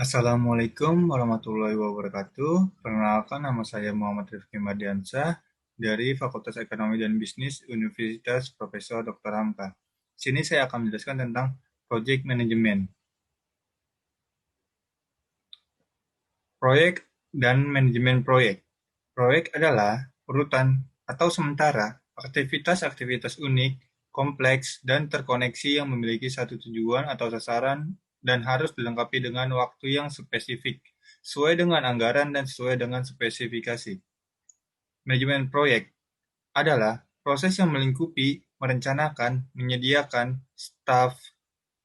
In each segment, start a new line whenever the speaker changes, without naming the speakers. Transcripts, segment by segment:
Assalamualaikum warahmatullahi wabarakatuh. Perkenalkan, nama saya Muhammad Rifki Mardiansyah dari Fakultas Ekonomi dan Bisnis Universitas Profesor Dr. Hamka. Sini saya akan menjelaskan tentang Project Management. Proyek dan manajemen proyek. Proyek adalah urutan atau sementara aktivitas-aktivitas unik, kompleks, dan terkoneksi yang memiliki satu tujuan atau sasaran dan harus dilengkapi dengan waktu yang spesifik, sesuai dengan anggaran dan sesuai dengan spesifikasi. Manajemen proyek adalah proses yang melingkupi, merencanakan, menyediakan, staf,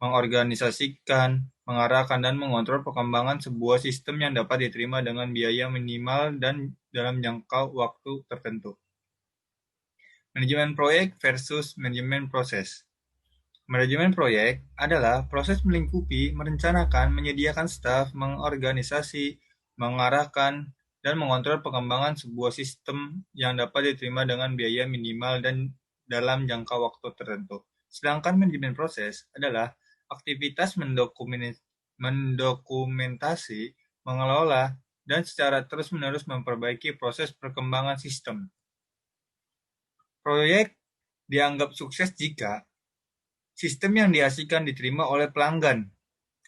mengorganisasikan, mengarahkan, dan mengontrol perkembangan sebuah sistem yang dapat diterima dengan biaya minimal dan dalam jangka waktu tertentu. Manajemen proyek versus manajemen proses. Manajemen proyek adalah proses melingkupi, merencanakan, menyediakan staf, mengorganisasi, mengarahkan, dan mengontrol perkembangan sebuah sistem yang dapat diterima dengan biaya minimal dan dalam jangka waktu tertentu. Sedangkan manajemen proses adalah aktivitas mendokumentasi, mengelola, dan secara terus-menerus memperbaiki proses perkembangan sistem. Proyek dianggap sukses jika sistem yang dihasilkan diterima oleh pelanggan.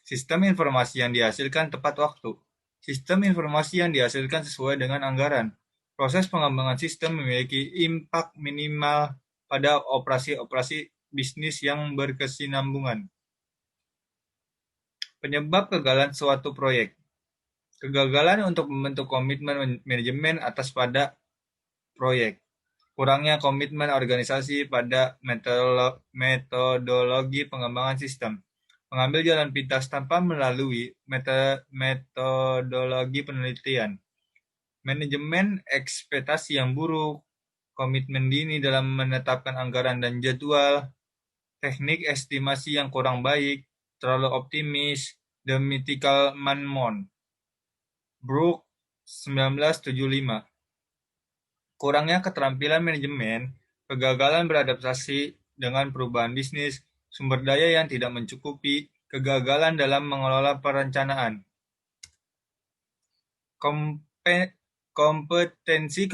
Sistem informasi yang dihasilkan tepat waktu. Sistem informasi yang dihasilkan sesuai dengan anggaran. Proses pengembangan sistem memiliki impak minimal pada operasi-operasi bisnis yang berkesinambungan. Penyebab kegagalan suatu proyek. Kegagalan untuk membentuk komitmen manajemen atas pada proyek. Kurangnya komitmen organisasi pada metodologi pengembangan sistem. Mengambil jalan pintas tanpa melalui metodologi penelitian. Manajemen ekspektasi yang buruk, komitmen dini dalam menetapkan anggaran dan jadwal, teknik estimasi yang kurang baik, terlalu optimis, the mythical man-mon. Brook 1975. Kurangnya keterampilan manajemen, kegagalan beradaptasi dengan perubahan bisnis, sumber daya yang tidak mencukupi, kegagalan dalam mengelola perencanaan. Kompetensi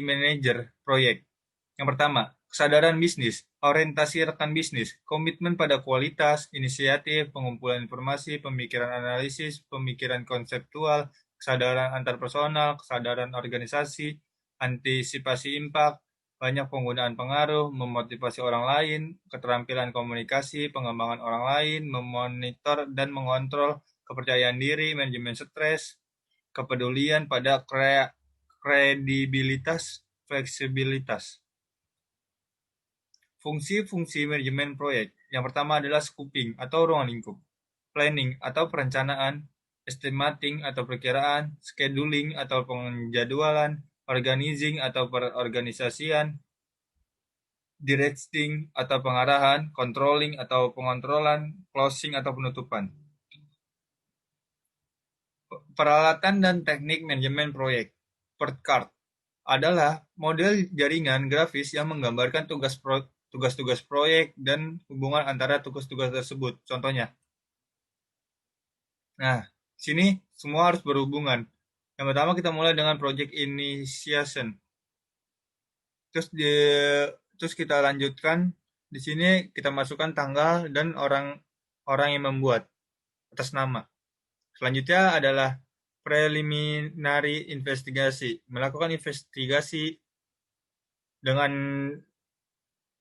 manajer proyek. Yang pertama, kesadaran bisnis, orientasi rekan bisnis, komitmen pada kualitas, inisiatif, pengumpulan informasi, pemikiran analisis, pemikiran konseptual, kesadaran antar personal, kesadaran organisasi, antisipasi impak, banyak penggunaan pengaruh, memotivasi orang lain, keterampilan komunikasi, pengembangan orang lain, memonitor dan mengontrol, kepercayaan diri, manajemen stres, kepedulian pada kredibilitas, fleksibilitas. Fungsi-fungsi manajemen proyek. Yang pertama adalah scoping atau ruang lingkup, planning atau perencanaan, estimating atau perkiraan, scheduling atau penjadwalan, organizing atau perorganisasian, directing atau pengarahan, controlling atau pengontrolan, closing atau penutupan. Peralatan dan teknik manajemen proyek. PERT adalah model jaringan grafis yang menggambarkan tugas-tugas proyek dan hubungan antara tugas-tugas tersebut. Contohnya. Nah, sini semua harus berhubungan. Yang pertama kita mulai dengan project initiation. Terus kita lanjutkan di sini kita masukkan tanggal dan orang yang membuat atas nama. Selanjutnya adalah preliminary investigasi, melakukan investigasi dengan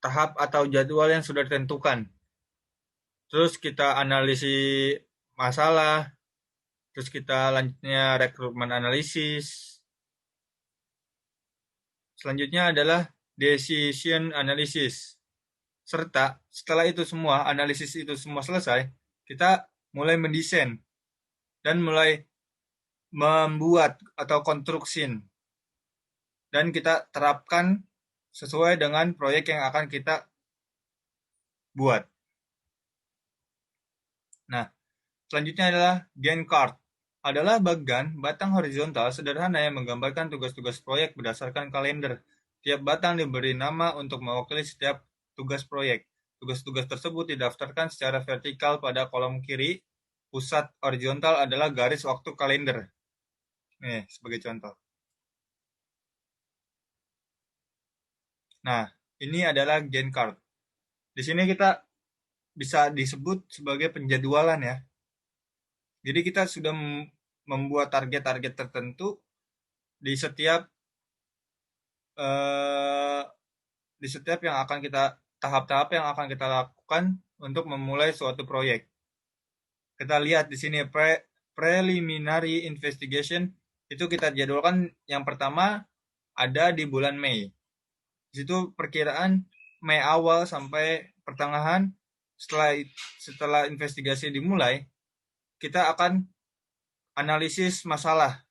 tahap atau jadwal yang sudah ditentukan. Terus kita analisis masalah, terus kita lanjutnya rekrutmen analisis. Selanjutnya adalah decision analysis. Serta setelah itu semua, analisis itu semua selesai, kita mulai mendesain dan mulai membuat atau konstruksi. Dan kita terapkan sesuai dengan proyek yang akan kita buat. Nah, selanjutnya adalah Gantt chart. Adalah bagan batang horizontal sederhana yang menggambarkan tugas-tugas proyek berdasarkan kalender. Tiap batang diberi nama untuk mewakili setiap tugas proyek. Tugas-tugas tersebut didaftarkan secara vertikal pada kolom kiri pusat horizontal adalah garis waktu kalender. Nih, sebagai contoh. Nah, ini adalah Gantt chart. Di sini kita bisa disebut sebagai penjadwalan ya. Jadi kita sudah membuat target-target tertentu di setiap eh, di setiap yang akan kita tahap-tahap yang akan kita lakukan untuk memulai suatu proyek. Kita lihat di sini preliminary investigation itu kita jadwalkan yang pertama ada di bulan Mei. Di situ perkiraan Mei awal sampai pertengahan. Setelah investigasi dimulai, kita akan analisis masalah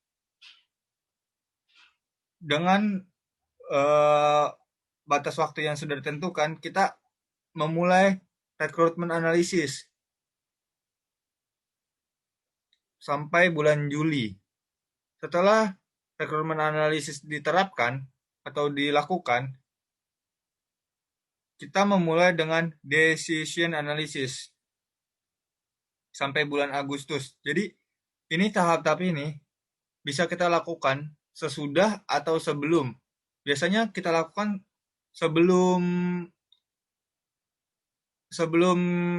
dengan batas waktu yang sudah ditentukan. Kita memulai rekrutmen analisis sampai bulan Juli. Setelah rekrutmen analisis diterapkan atau dilakukan, kita memulai dengan decision analysis sampai bulan Agustus. Jadi ini tahap-tahap ini bisa kita lakukan sesudah atau sebelum. Biasanya kita lakukan sebelum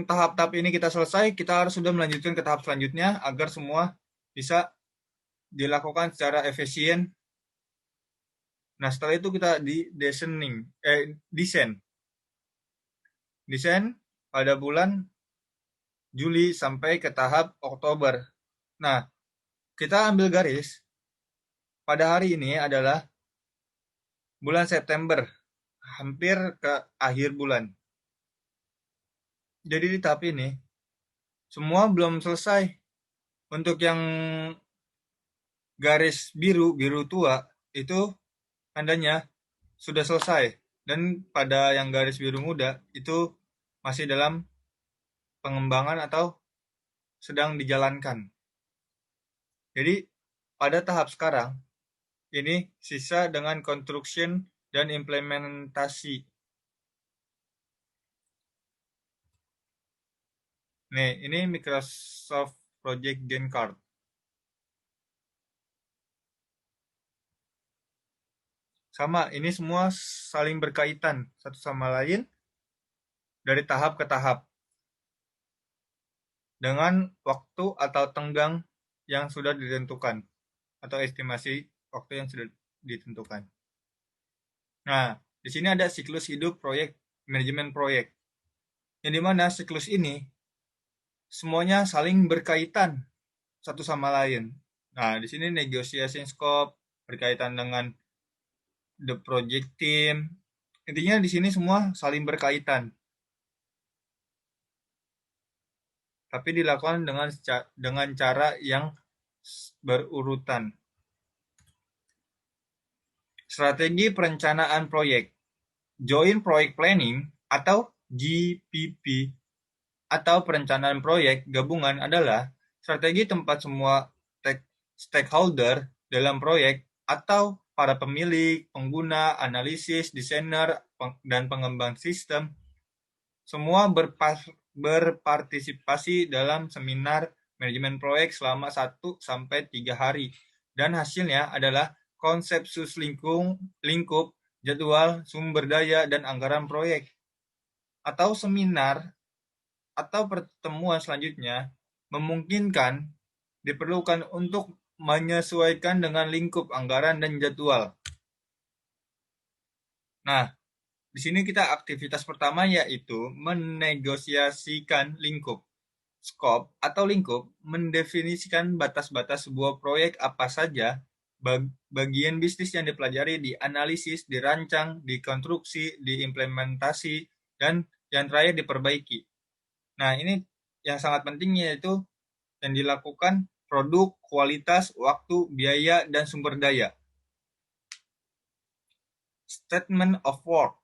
tahap-tahap ini kita selesai, kita harus sudah melanjutkan ke tahap selanjutnya agar semua bisa dilakukan secara efisien. Nah, setelah itu kita desain pada bulan Juli sampai ke tahap Oktober. Nah, kita ambil garis pada hari ini adalah bulan September, hampir ke akhir bulan. Jadi di tahap ini semua belum selesai. Untuk yang garis biru tua itu tandanya sudah selesai, dan pada yang garis biru muda itu masih dalam pengembangan atau sedang dijalankan. Jadi pada tahap sekarang ini sisa dengan construction dan implementasi. Nih, ini Microsoft Project Gantt chart. Sama, ini semua saling berkaitan satu sama lain dari tahap ke tahap dengan waktu atau tenggang yang sudah ditentukan atau estimasi waktu yang sudah ditentukan. Nah, di sini ada siklus hidup proyek, manajemen proyek. Yang dimana siklus ini semuanya saling berkaitan satu sama lain. Nah, di sini negotiation scope berkaitan dengan the project team. Intinya di sini semua saling berkaitan. Tapi dilakukan dengan cara yang berurutan. Strategi perencanaan proyek. Joint Project Planning atau GPP atau perencanaan proyek gabungan adalah strategi tempat semua stakeholder dalam proyek atau para pemilik, pengguna, analisis, desainer, dan pengembang sistem semua berpartisipasi dalam seminar manajemen proyek selama 1-3 hari, dan hasilnya adalah konsepsus lingkup, jadwal, sumber daya, dan anggaran proyek. Atau seminar atau pertemuan selanjutnya memungkinkan diperlukan untuk menyesuaikan dengan lingkup anggaran dan jadwal. Nah, di sini kita aktivitas pertama yaitu menegosiasikan lingkup. Skop atau lingkup mendefinisikan batas-batas sebuah proyek apa saja, bagian bisnis yang dipelajari, dianalisis, dirancang, dikonstruksi, diimplementasi, dan yang terakhir diperbaiki. Nah, ini yang sangat penting yaitu yang dilakukan produk, kualitas, waktu, biaya, dan sumber daya. Statement of work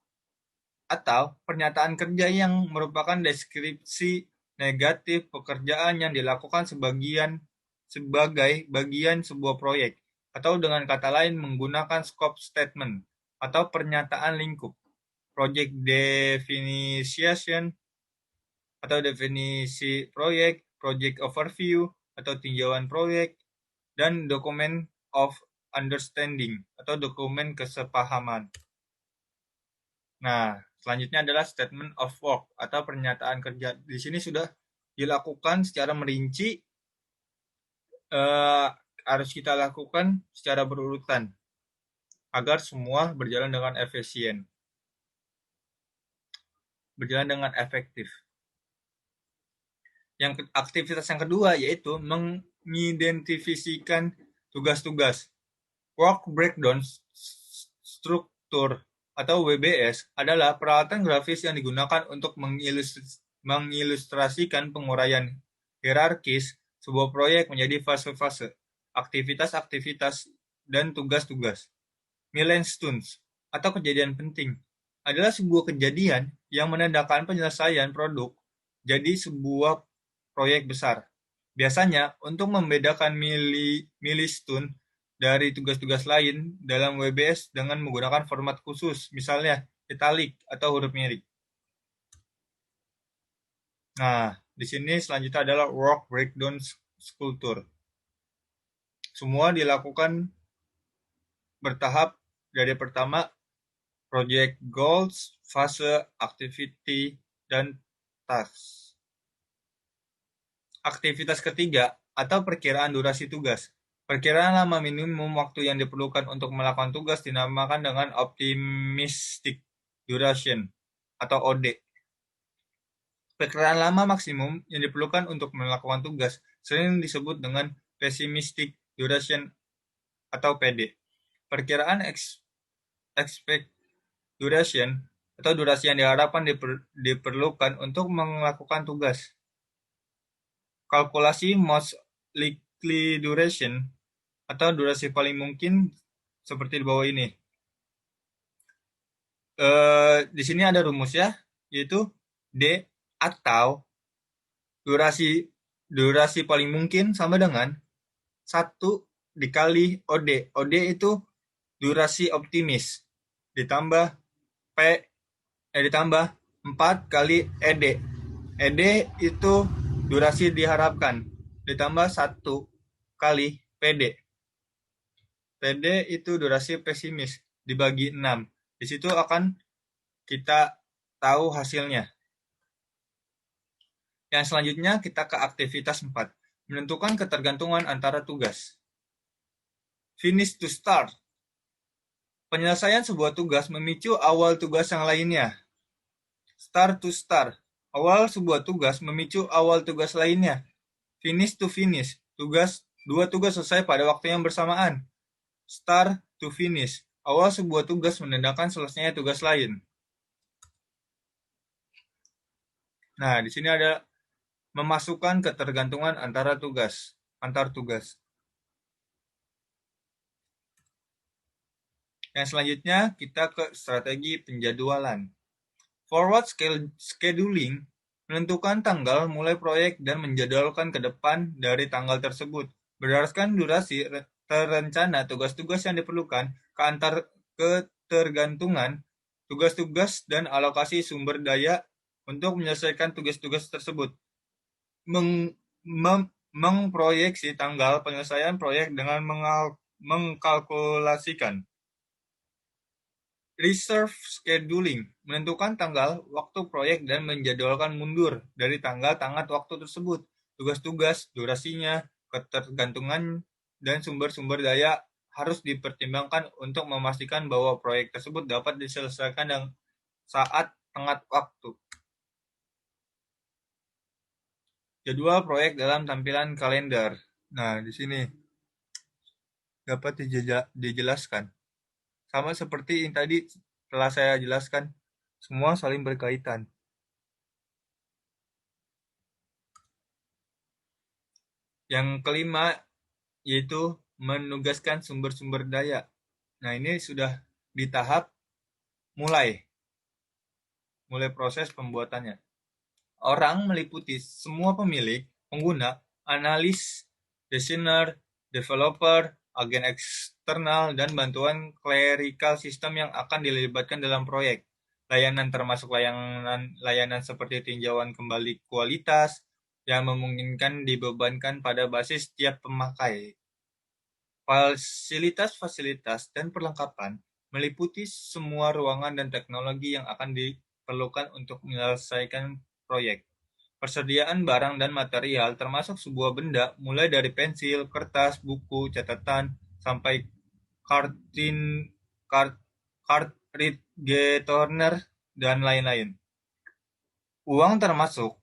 atau pernyataan kerja yang merupakan deskripsi negatif pekerjaan yang dilakukan sebagai bagian sebuah proyek, atau dengan kata lain menggunakan scope statement atau pernyataan lingkup. Project definition atau definisi proyek, project overview atau tinjauan proyek, dan dokumen of understanding atau dokumen kesepahaman. Nah, selanjutnya adalah statement of work atau pernyataan kerja. Di sini sudah dilakukan secara merinci, harus kita lakukan secara berurutan agar semua berjalan dengan efisien, berjalan dengan efektif. Aktivitas yang kedua yaitu mengidentifikasikan tugas-tugas. Work breakdown struktur atau WBS adalah peralatan grafis yang digunakan untuk mengilustrasikan penguraian hierarkis sebuah proyek menjadi fase-fase, aktivitas-aktivitas, dan tugas-tugas. Milestones atau kejadian penting adalah sebuah kejadian yang menandakan penyelesaian produk jadi sebuah proyek besar. Biasanya, untuk membedakan milestone dari tugas-tugas lain dalam WBS dengan menggunakan format khusus, misalnya italic atau huruf miring. Nah, di sini selanjutnya adalah work breakdown struktur. Semua dilakukan bertahap dari pertama, project goals, fase, activity, dan task. Aktivitas ketiga atau perkiraan durasi tugas. Perkiraan lama minimum waktu yang diperlukan untuk melakukan tugas dinamakan dengan optimistic duration atau OD. Perkiraan lama maksimum yang diperlukan untuk melakukan tugas sering disebut dengan pessimistic duration atau PD. Perkiraan expect duration atau durasi yang diharapkan diperlukan untuk melakukan tugas. Kalkulasi most likely duration atau durasi paling mungkin seperti di bawah ini. Di sini ada rumus ya, yaitu D atau durasi paling mungkin sama dengan 1 dikali OD. OD itu durasi optimis ditambah 4 kali ED. ED itu durasi diharapkan ditambah 1 kali PD. PD itu durasi pesimis dibagi 6. Di situ akan kita tahu hasilnya. Yang selanjutnya kita ke aktivitas 4. Menentukan ketergantungan antara tugas. Finish to start. Penyelesaian sebuah tugas memicu awal tugas yang lainnya. Start to start. Awal sebuah tugas memicu awal tugas lainnya. Finish to finish. Dua tugas selesai pada waktu yang bersamaan. Start to finish. Awal sebuah tugas menandakan selesainya tugas lain. Nah, di sini ada memasukkan ketergantungan antar tugas. Yang selanjutnya kita ke strategi penjadwalan. Forward scheduling menentukan tanggal mulai proyek dan menjadwalkan ke depan dari tanggal tersebut. Berdasarkan durasi terencana tugas-tugas yang diperlukan, ketergantungan tugas-tugas dan alokasi sumber daya untuk menyelesaikan tugas-tugas tersebut. Mengproyeksi tanggal penyelesaian proyek dengan mengkalkulasikan. Reserve scheduling menentukan tanggal waktu proyek dan menjadwalkan mundur dari tanggal tenggat waktu tersebut. Tugas-tugas, durasinya, ketergantungan, dan sumber-sumber daya harus dipertimbangkan untuk memastikan bahwa proyek tersebut dapat diselesaikan dengan saat tenggat waktu. Jadwal proyek dalam tampilan kalender. Nah, di sini dapat dijelaskan. Sama seperti yang tadi telah saya jelaskan, semua saling berkaitan. Yang kelima, yaitu menugaskan sumber-sumber daya. Nah, ini sudah di tahap mulai proses pembuatannya. Orang meliputi semua pemilik, pengguna, analis, desainer, developer, agen eksternal, dan bantuan clerical sistem yang akan dilibatkan dalam proyek. Layanan termasuk layanan seperti tinjauan kembali kualitas, yang memungkinkan dibebankan pada basis tiap pemakai. Fasilitas-fasilitas dan perlengkapan meliputi semua ruangan dan teknologi yang akan diperlukan untuk menyelesaikan proyek. Persediaan barang dan material termasuk sebuah benda mulai dari pensil, kertas, buku, catatan, sampai kartin, kart, cartridge toner, dan lain-lain. Uang termasuk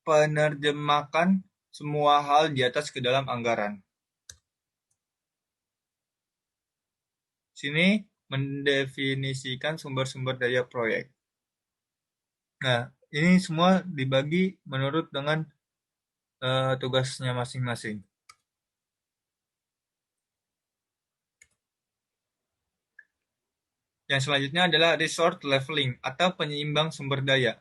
penerjemahkan semua hal di atas ke dalam anggaran. Sini mendefinisikan sumber-sumber daya proyek. Nah, ini semua dibagi menurut dengan tugasnya masing-masing. Yang selanjutnya adalah resource leveling atau penyeimbang sumber daya.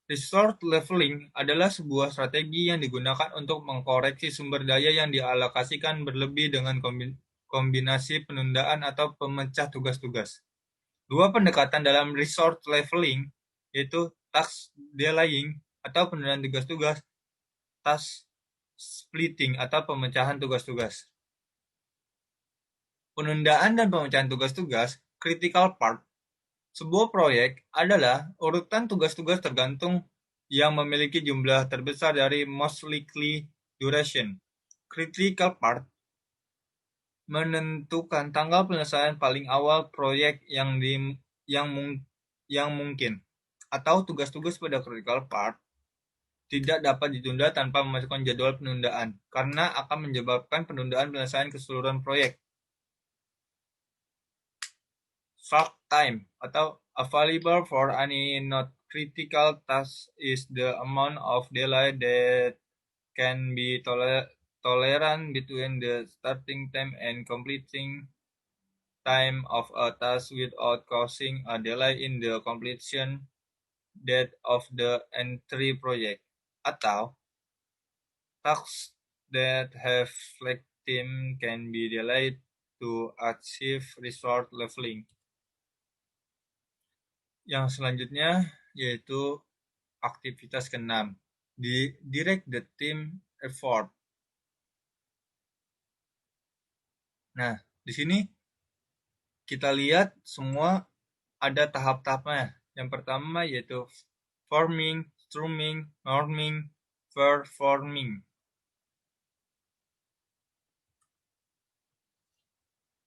Resource leveling adalah sebuah strategi yang digunakan untuk mengkoreksi sumber daya yang dialokasikan berlebih dengan kombinasi penundaan atau pemecah tugas-tugas. Dua pendekatan dalam resource leveling, yaitu task delaying atau penundaan tugas-tugas, task splitting atau pemecahan tugas-tugas. Penundaan dan pemecahan tugas-tugas, critical path. Sebuah proyek adalah urutan tugas-tugas tergantung yang memiliki jumlah terbesar dari most likely duration. Critical path menentukan tanggal penyelesaian paling awal proyek yang mungkin, atau tugas-tugas pada critical path tidak dapat ditunda tanpa memasukkan jadwal penundaan, karena akan menyebabkan penundaan penyelesaian keseluruhan proyek. Slack time atau available for any not critical task is the amount of delay that can be tolerant between the starting time and completing time of a task without causing a delay in the completion date of the entire project. Atau tasks that have slack time can be delayed to achieve resource leveling. Yang selanjutnya yaitu aktivitas ke-6, direct the team effort. Nah, di sini kita lihat semua ada tahap-tahapnya. Yang pertama yaitu forming, strumming, norming, performing.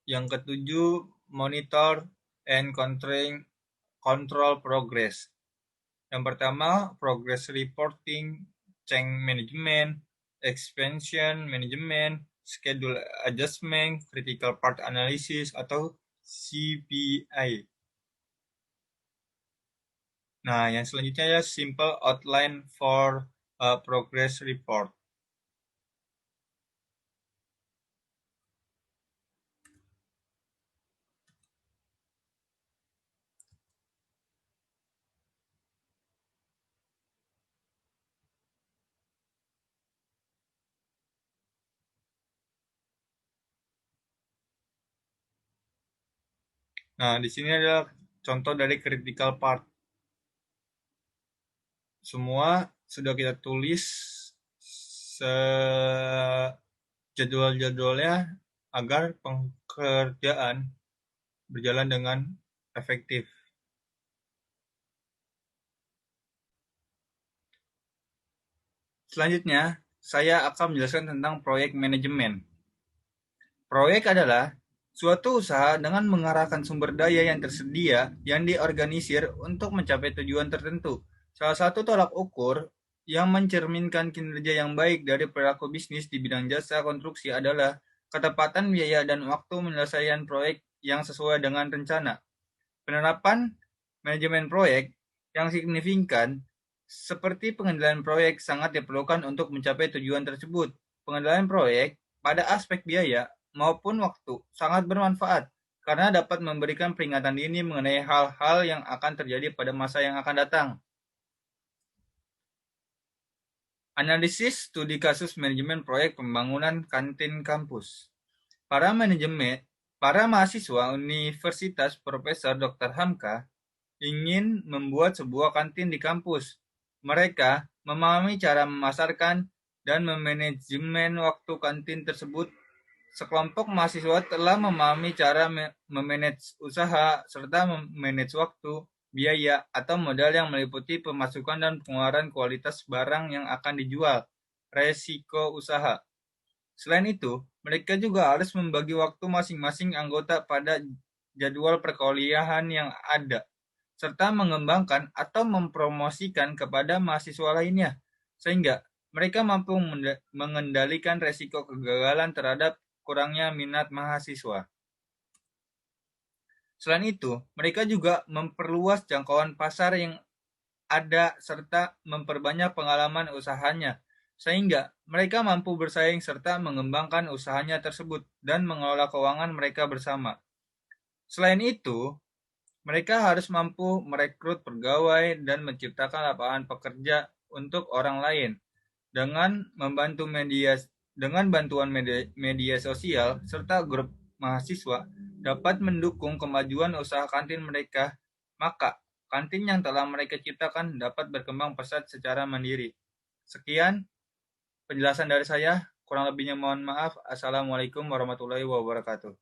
Yang ketujuh, monitor and control progress. Yang pertama, progress reporting, change management, expansion management, schedule adjustment, critical part analysis, atau CPI. Nah, yang selanjutnya ya simple outline for a progress report. Nah, di sini ada contoh dari critical part. Semua sudah kita tulis jadwal-jadwalnya agar pekerjaan berjalan dengan efektif. Selanjutnya, saya akan menjelaskan tentang proyek manajemen. Proyek adalah suatu usaha dengan mengarahkan sumber daya yang tersedia yang diorganisir untuk mencapai tujuan tertentu. Salah satu tolak ukur yang mencerminkan kinerja yang baik dari perilaku bisnis di bidang jasa konstruksi adalah ketepatan biaya dan waktu penyelesaian proyek yang sesuai dengan rencana. Penerapan manajemen proyek yang signifikan seperti pengendalian proyek sangat diperlukan untuk mencapai tujuan tersebut. Pengendalian proyek pada aspek biaya maupun waktu sangat bermanfaat karena dapat memberikan peringatan dini mengenai hal-hal yang akan terjadi pada masa yang akan datang. Analisis studi kasus manajemen proyek pembangunan kantin kampus. Para mahasiswa Universitas Profesor Dr. Hamka ingin membuat sebuah kantin di kampus. Mereka memahami cara memasarkan dan memanajemen waktu kantin tersebut. Sekelompok mahasiswa telah memahami cara memanage usaha serta memanage waktu, biaya, atau modal yang meliputi pemasukan dan pengeluaran kualitas barang yang akan dijual, resiko usaha. Selain itu, mereka juga harus membagi waktu masing-masing anggota pada jadwal perkuliahan yang ada, serta mengembangkan atau mempromosikan kepada mahasiswa lainnya, sehingga mereka mampu mengendalikan resiko kegagalan terhadap kurangnya minat mahasiswa. Selain itu, mereka juga memperluas jangkauan pasar yang ada serta memperbanyak pengalaman usahanya, sehingga mereka mampu bersaing serta mengembangkan usahanya tersebut dan mengelola keuangan mereka bersama. Selain itu, mereka harus mampu merekrut pegawai dan menciptakan lapangan pekerja untuk orang lain dengan bantuan media sosial serta grup mahasiswa dapat mendukung kemajuan usaha kantin mereka, maka kantin yang telah mereka ciptakan dapat berkembang pesat secara mandiri. Sekian penjelasan dari saya, kurang lebihnya mohon maaf. Assalamualaikum warahmatullahi wabarakatuh.